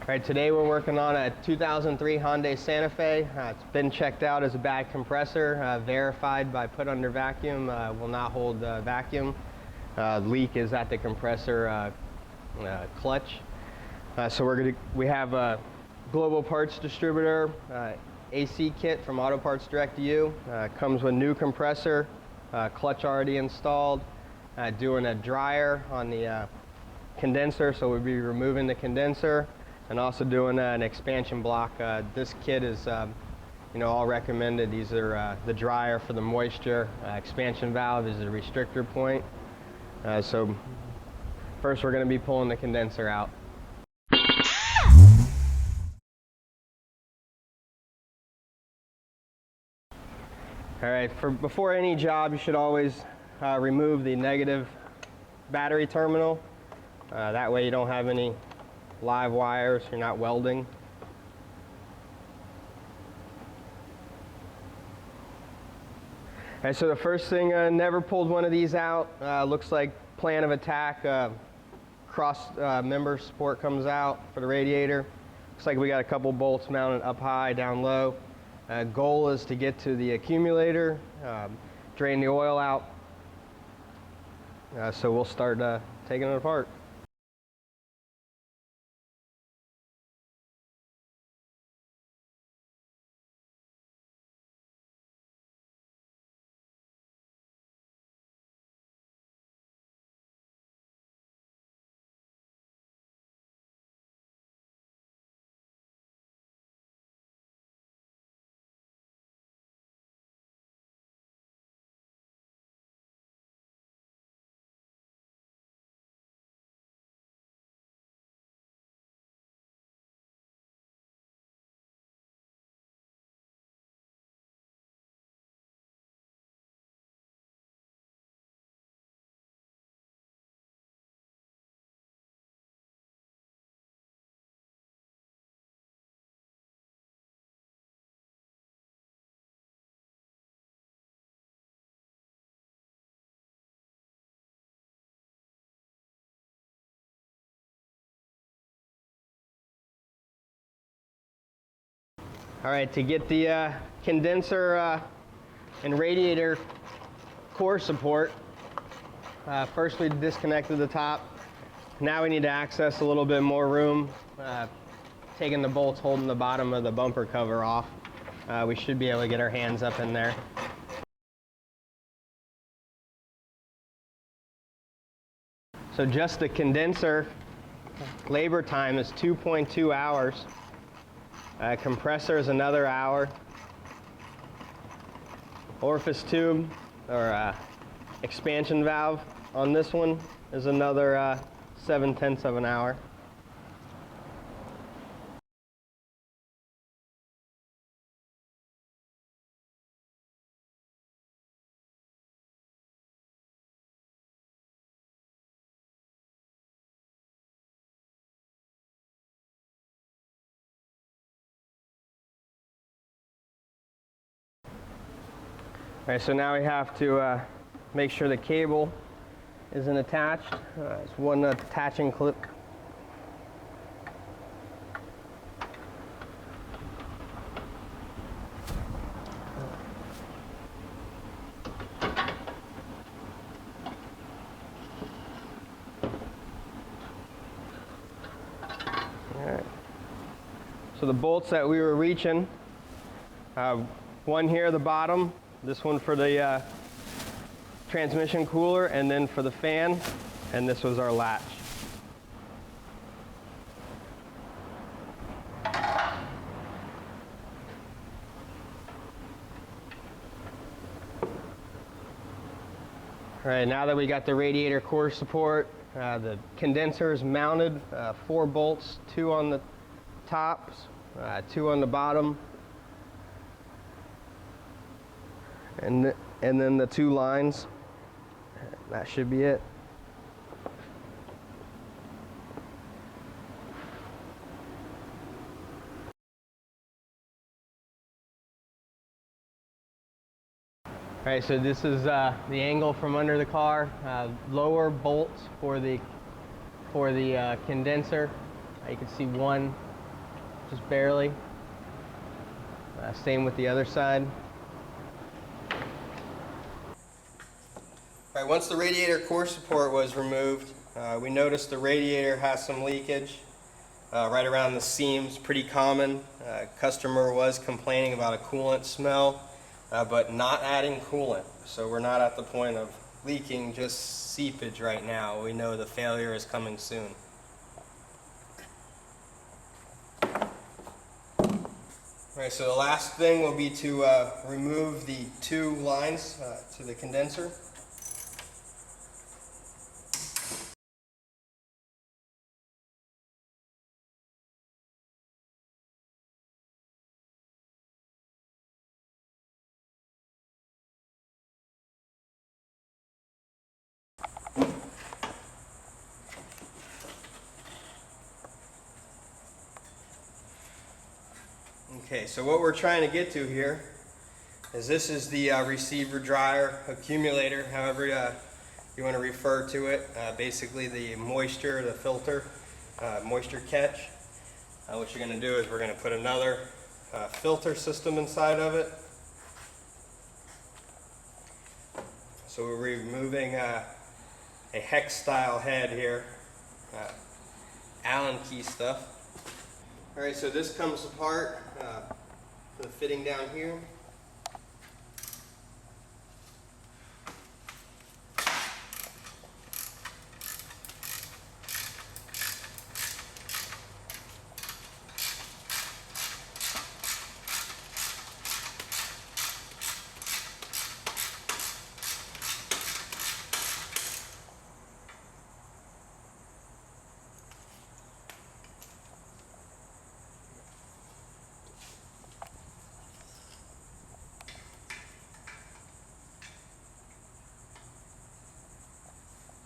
All right, today we're working on a 2003 Hyundai Santa Fe. It's been checked out as a bad compressor, verified by put under vacuum, will not hold vacuum. Leak is at the compressor clutch. So we have a global parts distributor, AC kit from Auto Parts Direct to You. Comes with new compressor, clutch already installed, doing a dryer on the condenser, so we'll be removing the condenser, and also doing an expansion block. This kit is all recommended. These are the dryer for the moisture, expansion valve is the restrictor point. So first we're going to be pulling the condenser out. All right, before any job you should always remove the negative battery terminal. That way you don't have any live wires, you're not welding. And so the first thing, never pulled one of these out. Looks like plan of attack, cross member support comes out for the radiator. Looks like we got a couple bolts mounted up high, down low. Goal is to get to the accumulator, drain the oil out. So we'll start taking it apart. All right, to get the condenser and radiator core support, first we disconnected the top. Now we need to access a little bit more room, taking the bolts holding the bottom of the bumper cover off. We should be able to get our hands up in there. So just the condenser labor time is 2.2 hours. Compressor is another hour. Orifice tube or expansion valve on this one is another 7/10 of an hour. All right, so now we have to make sure the cable isn't attached. It's one attaching clip. All right. So the bolts that we were reaching, one here at the bottom, this one for the transmission cooler, and then for the fan, and this was our latch. All right, now that we got the radiator core support, the condenser is mounted, 4 bolts, 2 on the tops, 2 on the bottom. And then the 2 lines. That should be it. All right, so this is the angle from under the car. Lower bolts for the condenser. You can see one just barely. Same with the other side. All right, once the radiator core support was removed, we noticed the radiator has some leakage right around the seams, pretty common. Customer was complaining about a coolant smell, but not adding coolant. So we're not at the point of leaking, just seepage right now. We know the failure is coming soon. All right, so the last thing will be to remove the two lines to the condenser. Okay, so what we're trying to get to here is this is the receiver dryer accumulator, however you want to refer to it. Basically the moisture, the filter, moisture catch. What you're going to do is we're going to put another filter system inside of it. So we're removing a hex style head here, Allen key stuff. Alright, so this comes apart for the fitting down here.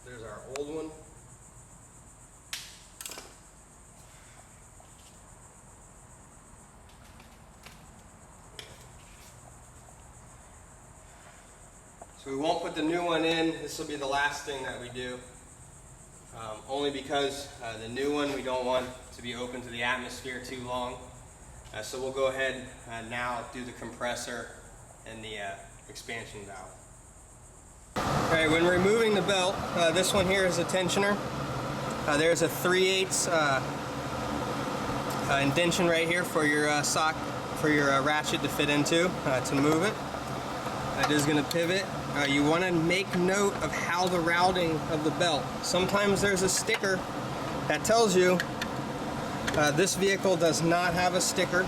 There's our old one. So we won't put the new one in. This will be the last thing that we do. Only because the new one we don't want to be open to the atmosphere too long. So we'll go ahead now do the compressor and the expansion valve. Alright, when removing the belt, this one here is a tensioner. There's a 3/8 indention right here for your ratchet to fit into to move it. That is going to pivot. You want to make note of how the routing of the belt. Sometimes there's a sticker that tells you this vehicle does not have a sticker.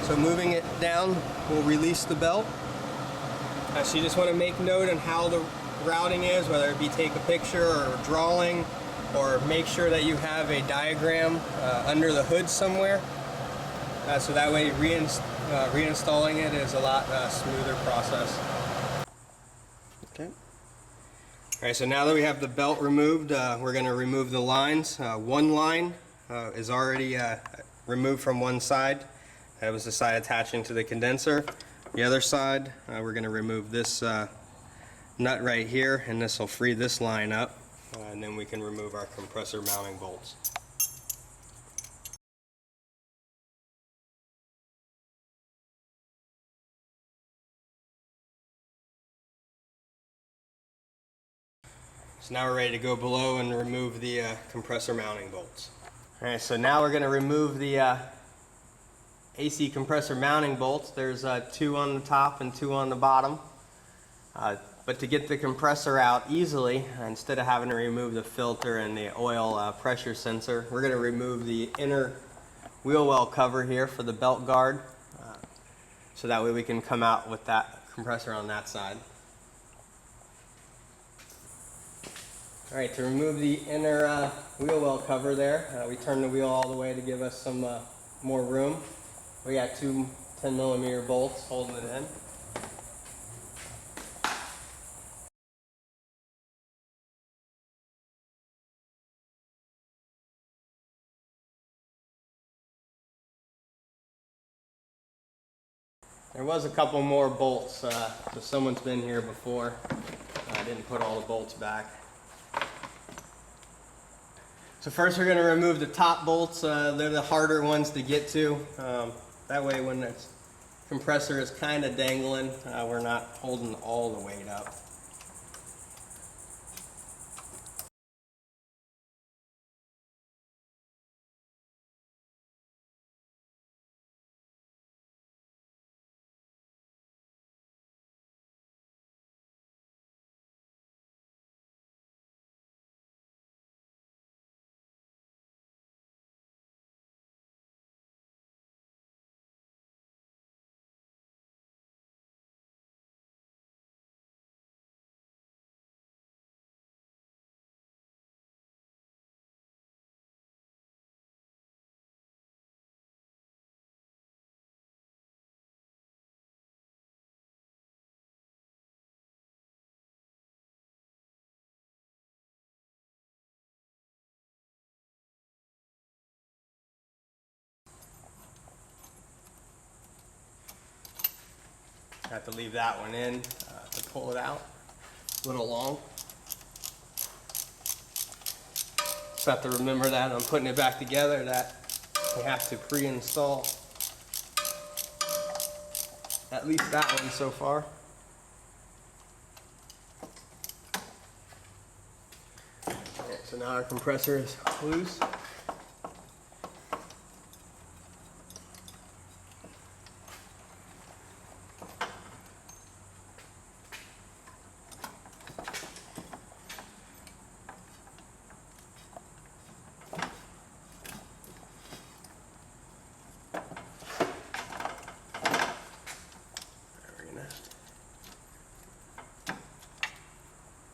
So moving it down will release the belt. So you just want to make note on how the routing is, whether it be take a picture or drawing, or make sure that you have a diagram under the hood somewhere. So that way reinstalling it is a lot smoother process. Okay. Alright, so now that we have the belt removed, we're going to remove the lines. One line is already removed from one side. That was the side attaching to the condenser. The other side, we're going to remove this nut right here, and this will free this line up, and then we can remove our compressor mounting bolts. So now we're ready to go below and remove the compressor mounting bolts. Alright, so now we're going to remove the AC compressor mounting bolts. There's two on the top and two on the bottom. But to get the compressor out easily, instead of having to remove the filter and the oil pressure sensor, we're going to remove the inner wheel well cover here for the belt guard. So that way we can come out with that compressor on that side. Alright, to remove the inner wheel well cover there, we turn the wheel all the way to give us some more room. We got two 10mm bolts holding it in. There was a couple more bolts, so someone's been here before. I didn't put all the bolts back. So So first we're going to remove the top bolts. They're the harder ones to get to. That way when the compressor is kind of dangling, we're not holding all the weight up. I have to leave that one in to pull it out. A little long. Just have to remember that I'm putting it back together, that we have to pre-install at least that one so far. Okay, so now our compressor is loose.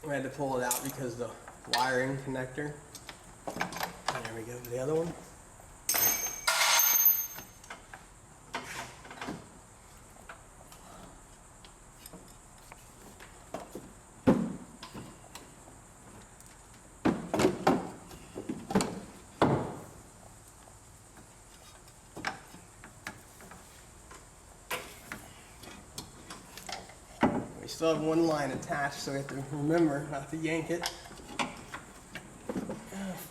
I had to pull it out because the wiring connector. There we go, the other one. We still have one line attached, so we have to remember not to yank it.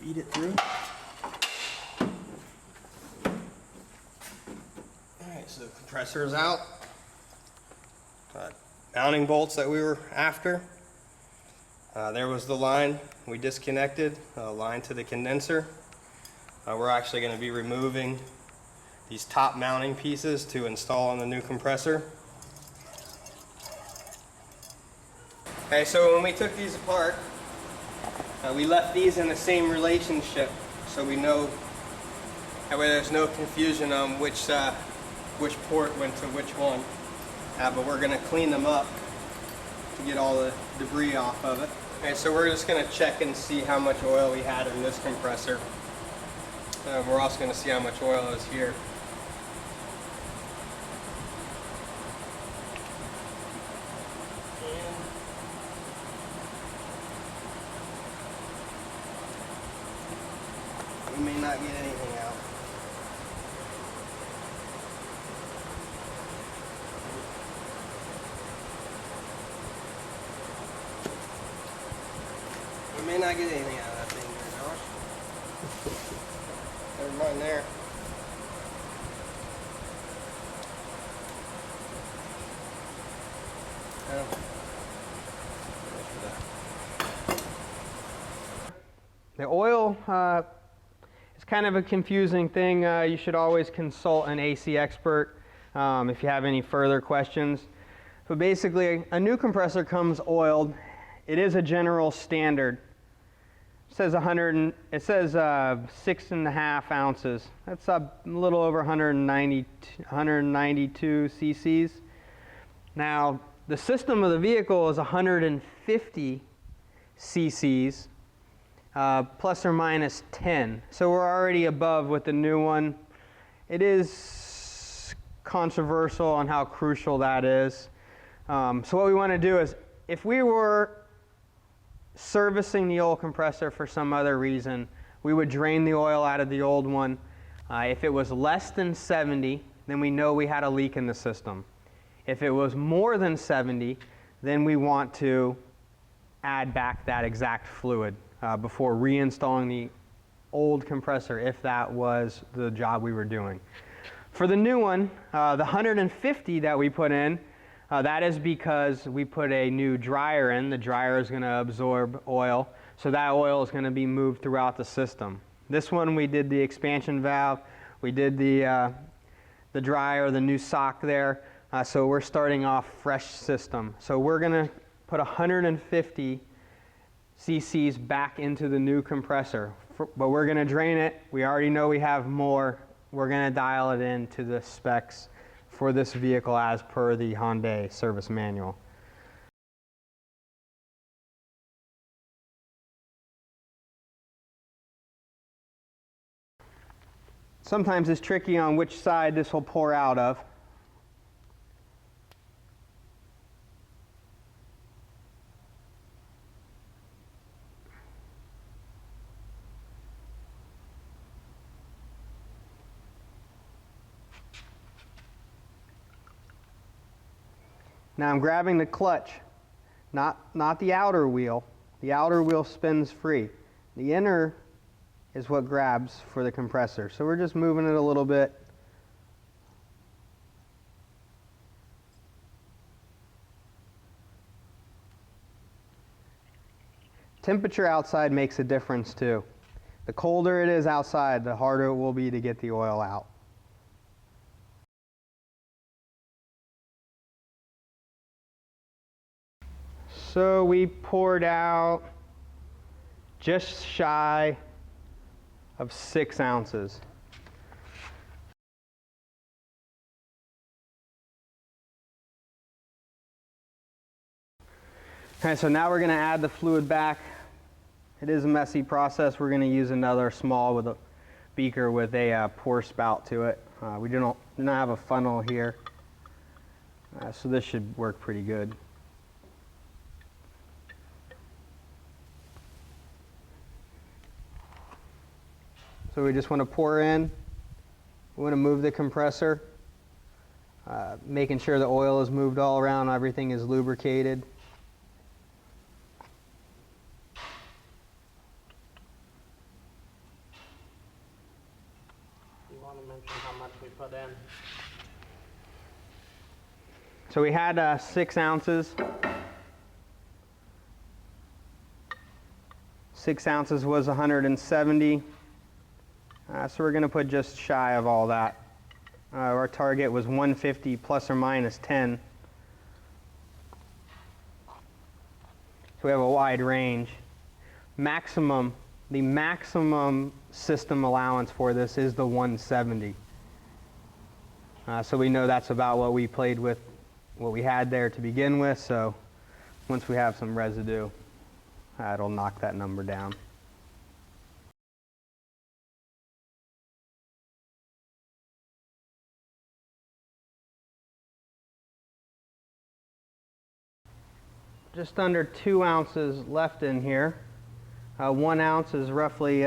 Feed it through. Alright, so the compressor is out. Mounting bolts that we were after. There was the line we disconnected, line to the condenser. We're actually going to be removing these top mounting pieces to install on the new compressor. Okay, so when we took these apart, we left these in the same relationship, so we know, that way there's no confusion on which port went to which one. But we're going to clean them up to get all the debris off of it. Okay, so we're just going to check and see how much oil we had in this compressor. We're also going to see how much oil is here. We may not get anything out. We may not get anything out of that thing there, Josh. Never mind there. The oil is kind of a confusing thing. You should always consult an AC expert if you have any further questions. But basically, a new compressor comes oiled. It is a general standard. It says 6.5 ounces. That's a little over 192 cc's. Now, the system of the vehicle is 150 cc's. Plus or minus 10. So we're already above with the new one. It is controversial on how crucial that is. So what we want to do is, if we were servicing the old compressor for some other reason, we would drain the oil out of the old one. If it was less than 70, then we know we had a leak in the system. If it was more than 70, then we want to add back that exact fluid before reinstalling the old compressor if that was the job we were doing. For the new one, the 150 that we put in, that is because we put a new dryer in. The dryer is going to absorb oil, so that oil is going to be moved throughout the system. This one we did the expansion valve, we did the dryer, the new sock there, so we're starting off fresh system. So we're going to put 150 cc's back into the new compressor, but we're going to drain it. We already know we have more. We're going to dial it into the specs for this vehicle as per the Hyundai service manual. Sometimes it's tricky on which side this will pour out of. Now I'm grabbing the clutch, not the outer wheel. The outer wheel spins free. The inner is what grabs for the compressor. So we're just moving it a little bit. Temperature outside makes a difference too. The colder it is outside, the harder it will be to get the oil out. So we poured out just shy of 6 ounces. Okay, so now we're going to add the fluid back. It is a messy process. We're going to use another small with a beaker with a pour spout to it. We do not have a funnel here, so this should work pretty good. So we just want to pour in. We want to move the compressor, making sure the oil is moved all around, everything is lubricated. You want to mention how much we put in? So we had 6 ounces. 6 ounces was 170. So we're going to put just shy of all that. Our target was 150 plus or minus 10. So we have a wide range. The maximum system allowance for this is the 170. So we know that's about what we played with, what we had there to begin with. So once we have some residue, it'll knock that number down. Just under 2 ounces left in here. 1 ounce is roughly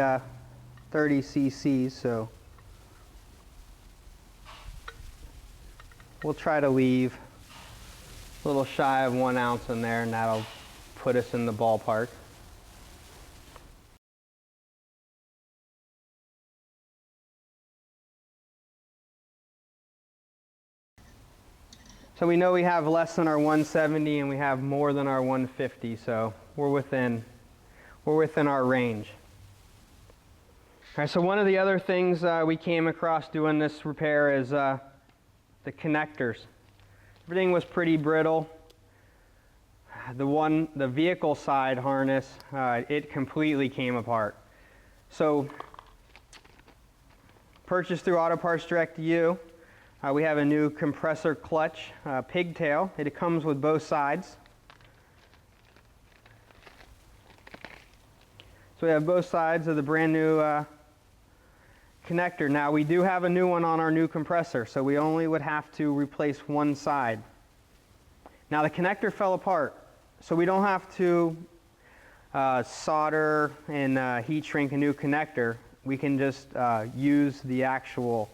30 cc's, so we'll try to leave a little shy of 1 ounce in there, and that'll put us in the ballpark. So we know we have less than our 170 and we have more than our 150, so we're within our range. All right, so one of the other things we came across doing this repair is the connectors. Everything was pretty brittle. The vehicle side harness, it completely came apart. So purchased through Auto Parts Direct to You. We have a new compressor clutch, pigtail. It comes with both sides. So we have both sides of the brand new connector. Now we do have a new one on our new compressor, so we only would have to replace one side. Now the connector fell apart, so we don't have to solder and heat shrink a new connector. We can just use the actual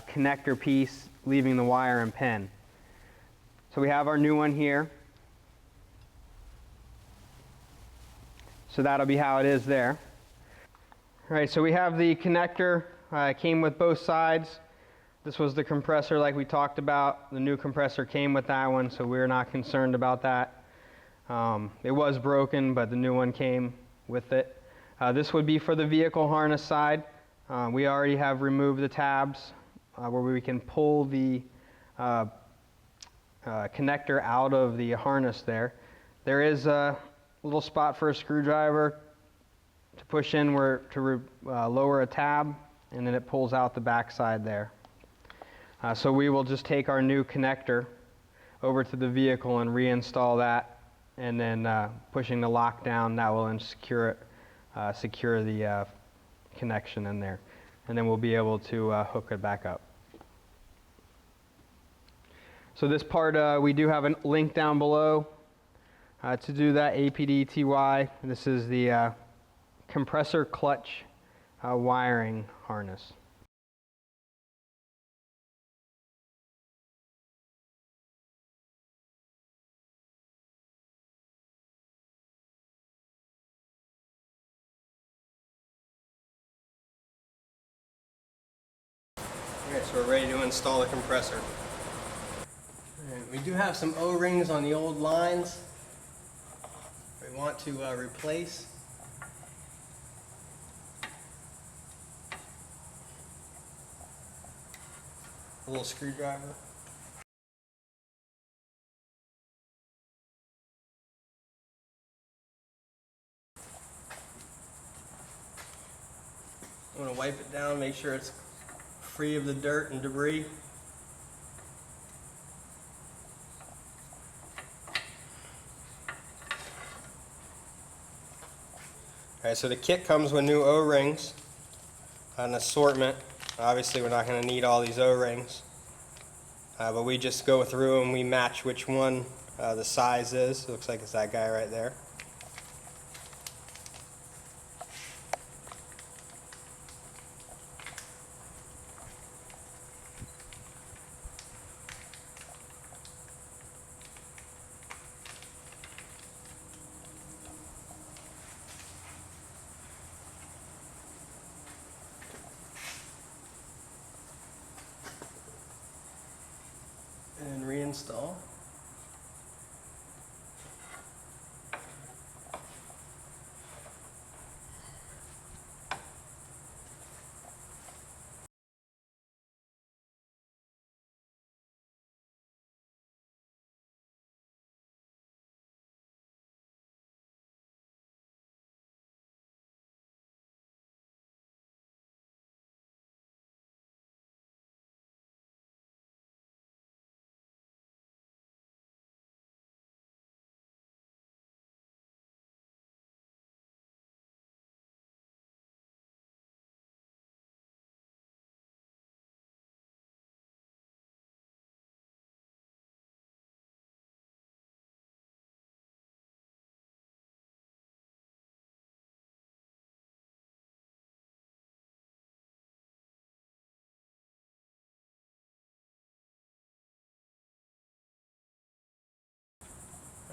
connector piece, leaving the wire and pin. So we have our new one here. So that'll be how it is there. All right, so we have the connector. It came with both sides. This was the compressor like we talked about. The new compressor came with that one, so we're not concerned about that. It was broken, but the new one came with it. This would be for the vehicle harness side. We already have removed the tabs where we can pull the connector out of the harness there. There is a little spot for a screwdriver to push in where to lower a tab, and then it pulls out the back side there. So we will just take our new connector over to the vehicle and reinstall that, and then pushing the lock down, that will secure the connection in there, and then we'll be able to hook it back up. So this part, we do have a link down below to do that, APDTY. This is the compressor clutch wiring harness. Alright, so we're ready to install the compressor. And we do have some O-rings on the old lines we want to replace. A little screwdriver. I'm going to wipe it down, make sure it's free of the dirt and debris. Alright, so the kit comes with new O-rings, an assortment. Obviously we're not going to need all these O-rings, but we just go through and we match which one the size is. It looks like it's that guy right there. And reinstall.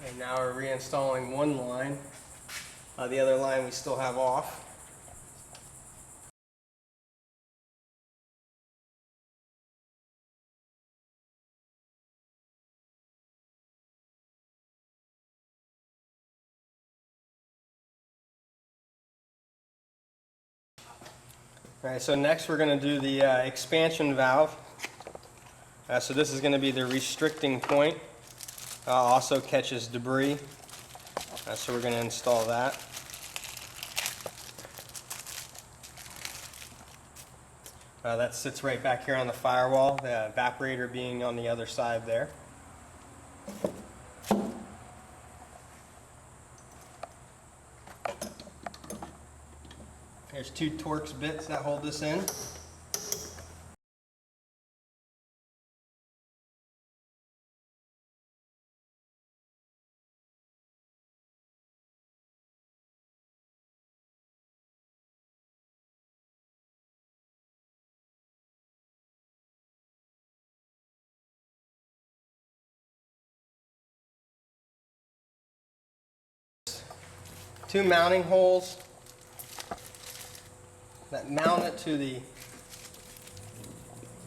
And now we're reinstalling one line. The other line we still have off. Alright, so next we're going to do the expansion valve. So this is going to be the restricting point. Also catches debris. So we're going to install that. That sits right back here on the firewall, the evaporator being on the other side there. There's two Torx bits that hold this in. Two mounting holes that mount it to the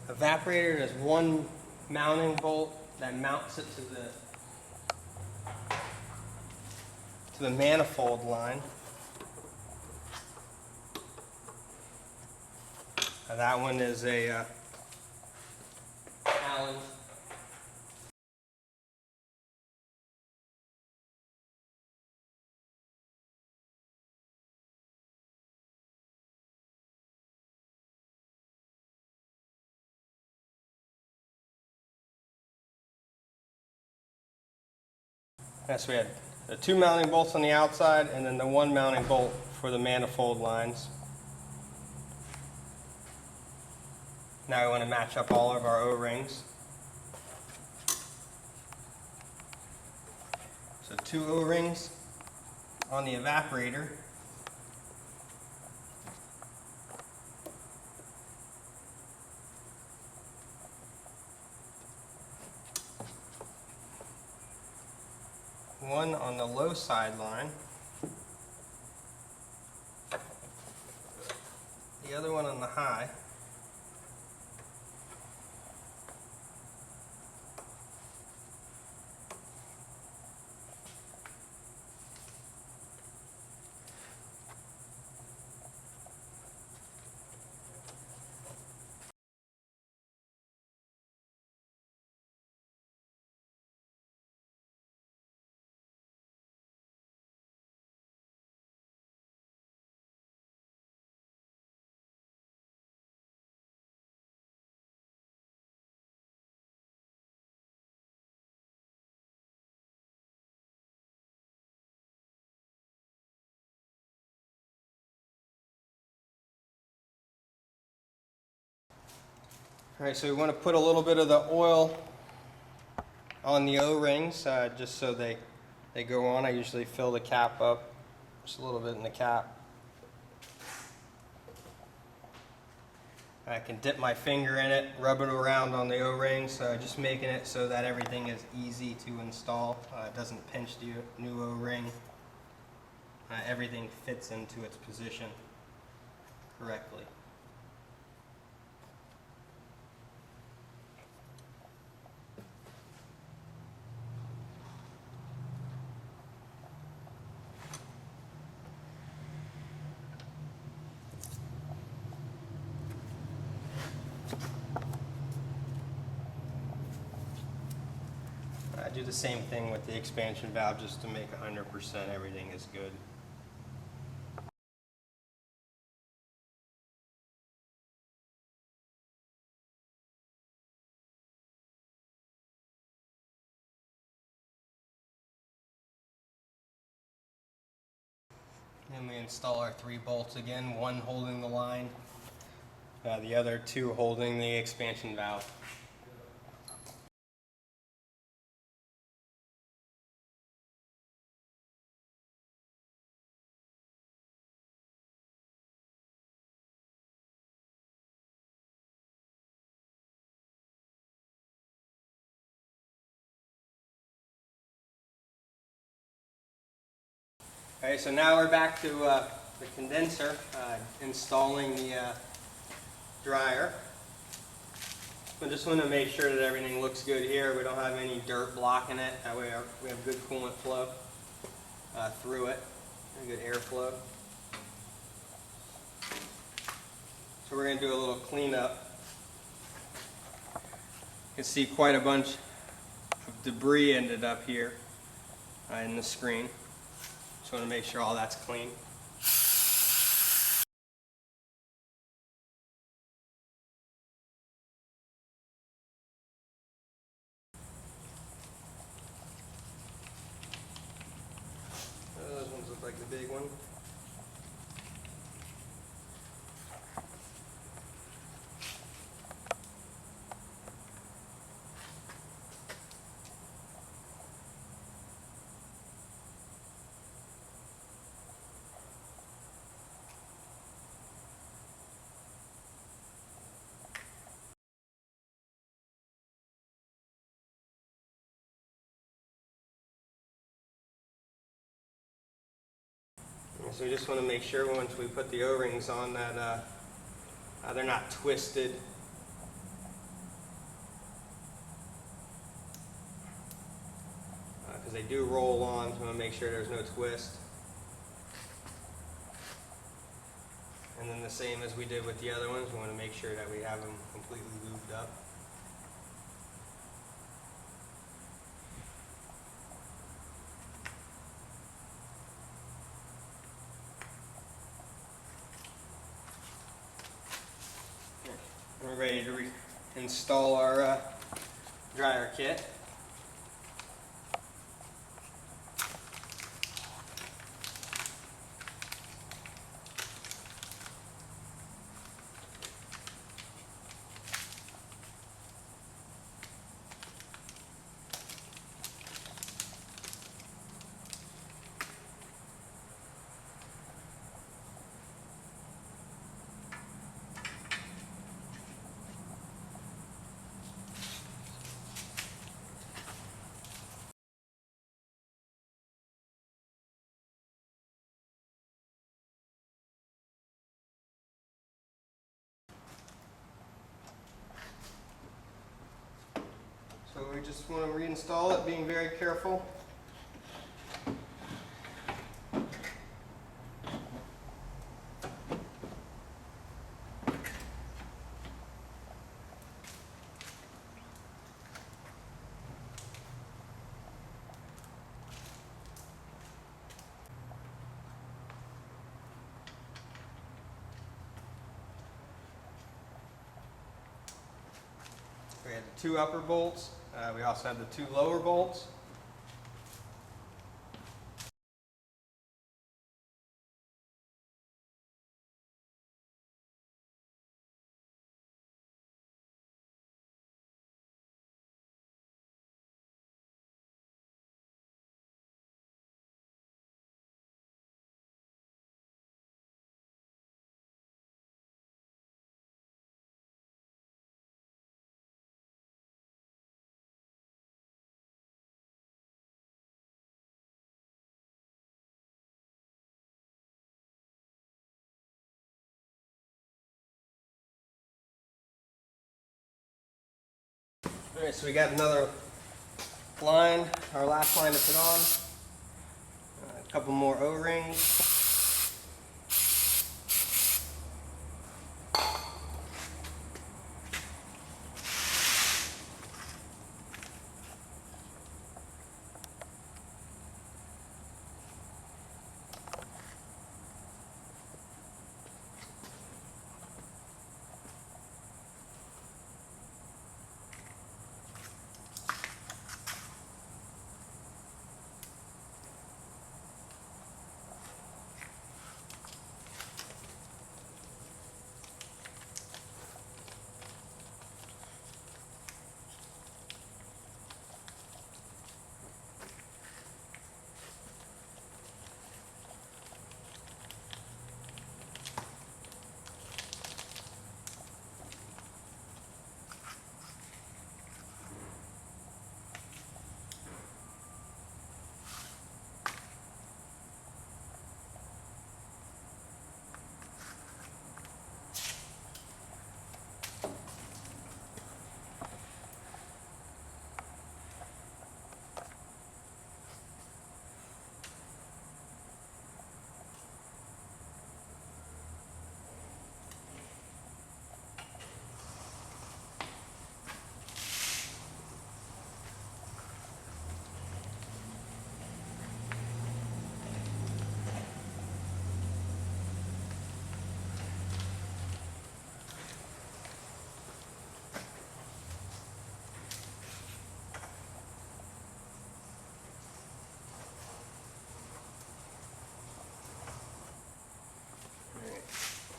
evaporator. There's one mounting bolt that mounts it to the manifold line. That one is a Allen. Yes, we had the two mounting bolts on the outside and then the one mounting bolt for the manifold lines. Now we want to match up all of our O-rings. So two O-rings on the evaporator. One on the low side line. The other one on the high. All right, so we want to put a little bit of the oil on the O-rings just so they go on. I usually fill the cap up, just a little bit in the cap. I can dip my finger in it, rub it around on the O-rings, just making it so that everything is easy to install. It doesn't pinch the new O-ring. Everything fits into its position correctly. I do the same thing with the expansion valve just to make 100% everything is good. Then we install our 3 bolts again, one holding the line, the other 2 holding the expansion valve. Okay, so now we're back to the condenser, installing the dryer. I just want to make sure that everything looks good here. We don't have any dirt blocking it. That way we have good coolant flow through it, and good airflow. So we're going to do a little cleanup. You can see quite a bunch of debris ended up here in the screen. Just want to make sure all that's clean. Those ones look like the big one. So we just want to make sure once we put the O-rings on that They're not twisted. Because they do roll on, so I want to make sure there's no twist. And then the same as we did with the other ones, we want to make sure that we have them completely lubed up. We're ready to install our dryer kit. So we just want to reinstall it, being very careful. We had the 2 upper bolts. We also have the 2 lower bolts. Alright, so we got another line, our last line to put on. A couple more O-rings.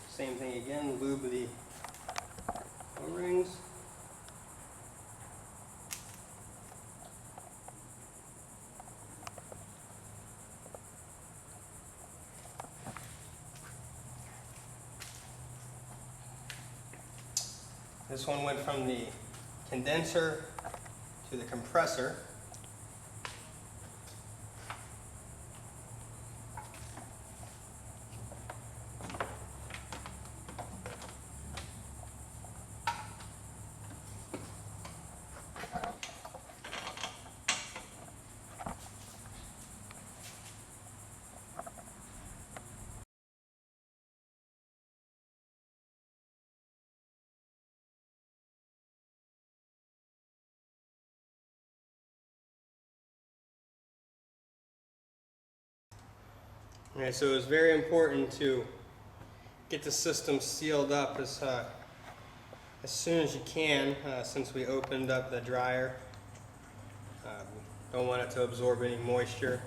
Same thing again, lube the O-rings. This one went from the condenser to the compressor. Okay, so it's very important to get the system sealed up as soon as you can, since we opened up the dryer. Don't want it to absorb any moisture.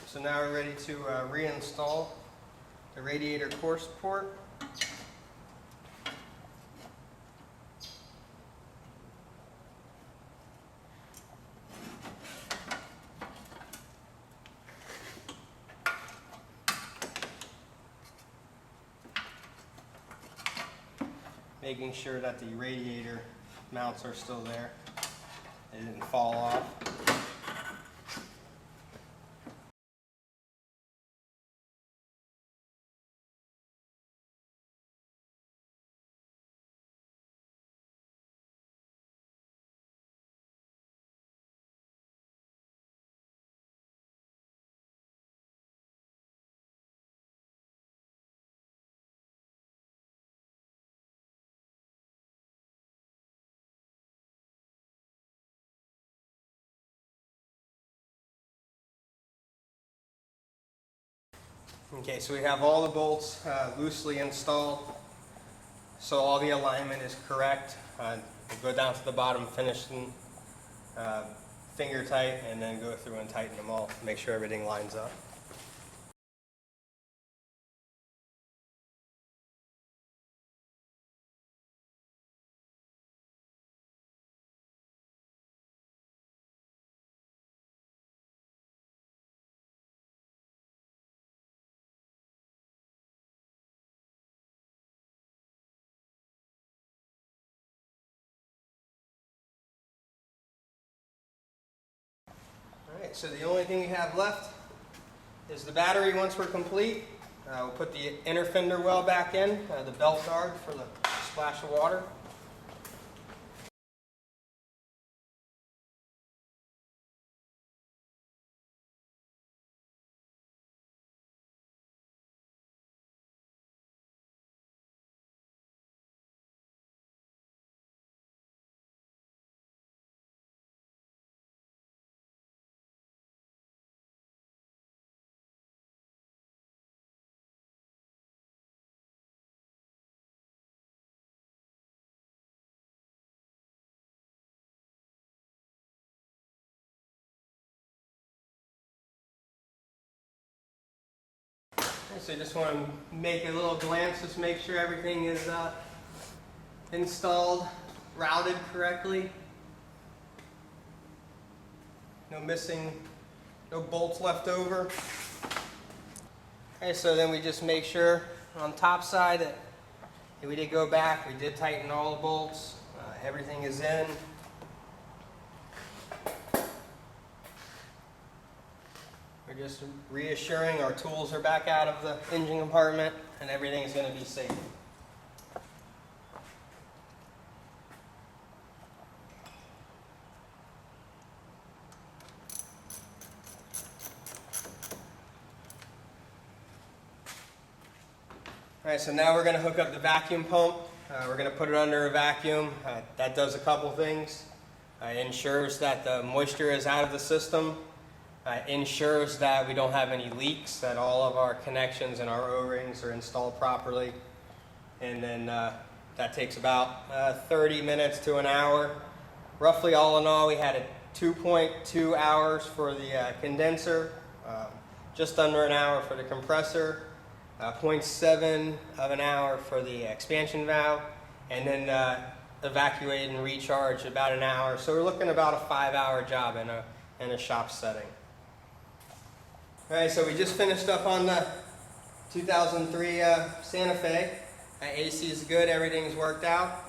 So now we're ready to reinstall the radiator core support. Making sure that the radiator mounts are still there. They didn't fall off. Okay, so we have all the bolts loosely installed, so all the alignment is correct. We'll go down to the bottom, finish them finger tight, and then go through and tighten them all to make sure everything lines up. Alright, so the only thing we have left is the battery. Once we're complete, we'll put the inner fender well back in, the belt guard for the splash of water. So you just want to make a little glance, just make sure everything is installed, routed correctly. No missing, no bolts left over. Okay, so then we just make sure on the top side that we did go back, we did tighten all the bolts, everything is in. We're just reassuring our tools are back out of the engine compartment and everything is going to be safe. Alright, so now we're going to hook up the vacuum pump. We're going to put it under a vacuum. That does a couple things. It ensures that the moisture is out of the system. Ensures that we don't have any leaks, that all of our connections and our O-rings are installed properly. And then that takes about 30 minutes to an hour. Roughly all in all, we had 2.2 hours for the condenser, just under an hour for the compressor, 0.7 of an hour for the expansion valve, and then evacuate and recharge about an hour. So we're looking about a 5-hour job in a shop setting. All right, so we just finished up on the 2003 Santa Fe. AC is good, everything's worked out.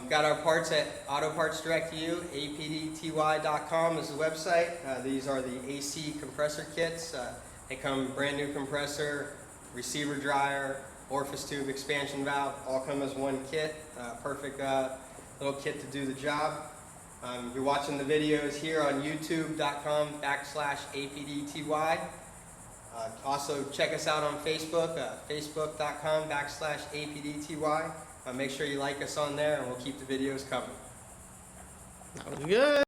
Got our parts at Auto Parts Direct to You. APDTY.com is the website. These are the AC compressor kits. They come brand new compressor, receiver dryer, orifice tube, expansion valve, all come as one kit. Perfect little kit to do the job. You're watching the videos here on youtube.com/APDTY. Also check us out on Facebook, facebook.com/APDTY. Make sure you like us on there and we'll keep the videos coming. That was good.